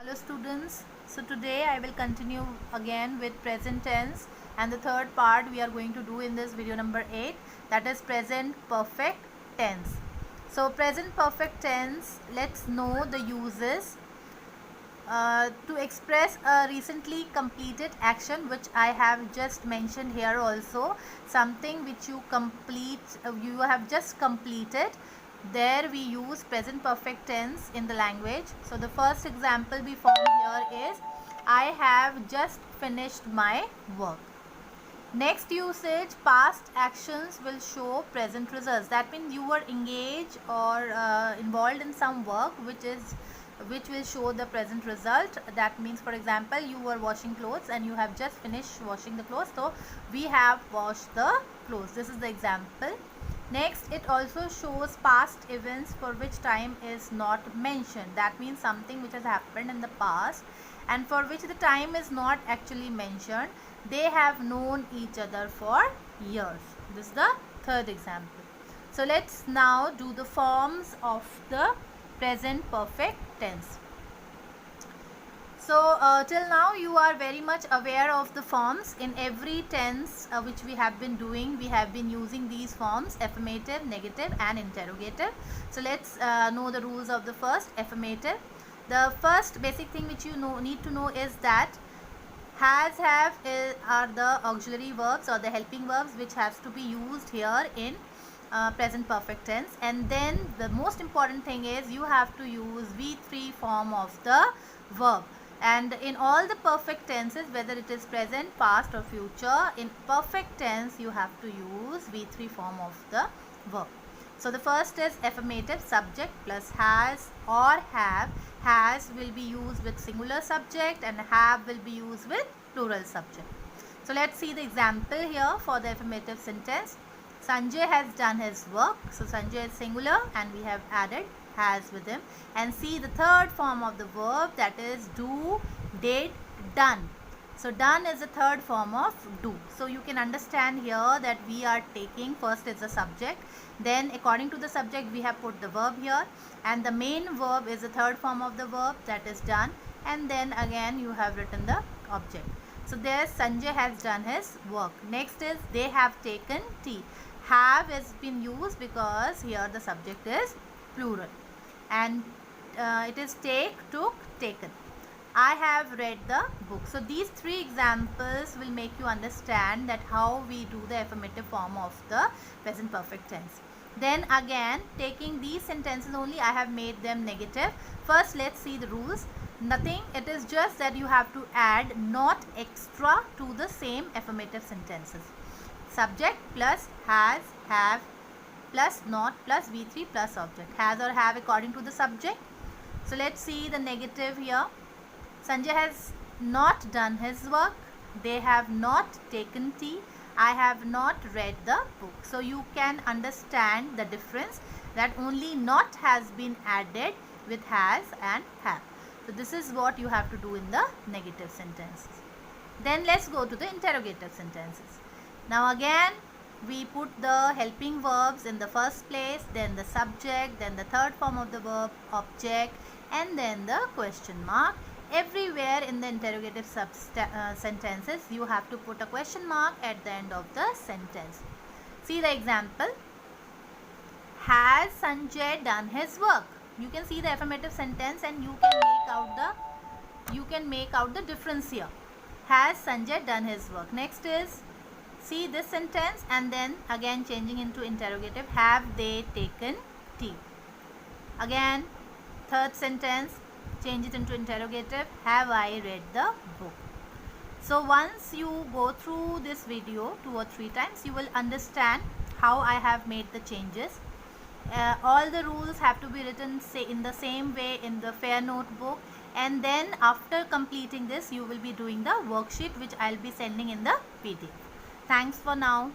Hello students, so today I will continue again with present tense, and the third part we are going to do in this video number 8, that is present perfect tense. So present perfect tense, let's know the uses. To express a recently completed action, which I have just mentioned here also, something which you have just completed, there we use present perfect tense in the language. So the first example we form here is I have just finished my work. Next usage, past actions will show present results. That means you were engaged or involved in some work which will show the present result. That means, for example, you were washing clothes and you have just finished washing the clothes, so we have washed the clothes. This is the example. Next, it also shows past events for which time is not mentioned. That means something which has happened in the past and for which the time is not actually mentioned. They have known each other for years. This is the third example. So let's now do the forms of the present perfect tense. So till now you are very much aware of the forms. In every tense which we have been doing, we have been using these forms: affirmative, negative and interrogative. So let's know the rules of the first, affirmative. The first basic thing which you need to know is that has, have are the auxiliary verbs or the helping verbs which has to be used here in present perfect tense. And then the most important thing is you have to use V3 form of the verb. And in all the perfect tenses, whether it is present, past or future, in perfect tense you have to use V3 form of the verb. So the first is affirmative, subject plus has or have. Has will be used with singular subject and have will be used with plural subject. So let's see the example here for the affirmative sentence. Sanjay has done his work. So Sanjay is singular and we have added has with him. And see the third form of the verb, that is do, did, done. So done is the third form of do. So you can understand here that we are taking first is the subject, then according to the subject we have put the verb here, and the main verb is the third form of the verb, that is done, and then again you have written the object. So there Sanjay has done his work. Next is they have taken tea. Have has been used because here the subject is plural, and it is take, took, taken. I have read the book. So these three examples will make you understand that how we do the affirmative form of the present perfect tense. Then again, taking these sentences only, I have made them negative. First let's see the rules. Nothing, it is just that you have to add not extra to the same affirmative sentences. Subject plus has, have plus not plus V3 plus object. Has or have according to the subject. So let's see the negative here. Sanjay has not done his work. They have not taken tea. I have not read the book. So you can understand the difference that only not has been added with has and have. So this is what you have to do in the negative sentences. Then let's go to the interrogative sentences. Now again we put the helping verbs in the first place, then the subject, then the third form of the verb, object, and then the question mark. Everywhere in the interrogative sentences you have to put a question mark at the end of the sentence. See the example. Has Sanjay done his work? You can see the affirmative sentence and you can make out the difference here. Has Sanjay done his work? Next is, see this sentence and then again changing into interrogative. Have they taken tea? Again third sentence, change it into interrogative. Have I read the book? So once you go through this video 2 or 3 times, you will understand how I have made the changes. All the rules have to be written in the same way in the fair notebook, and then after completing this you will be doing the worksheet which I will be sending in the PDF. Thanks for now.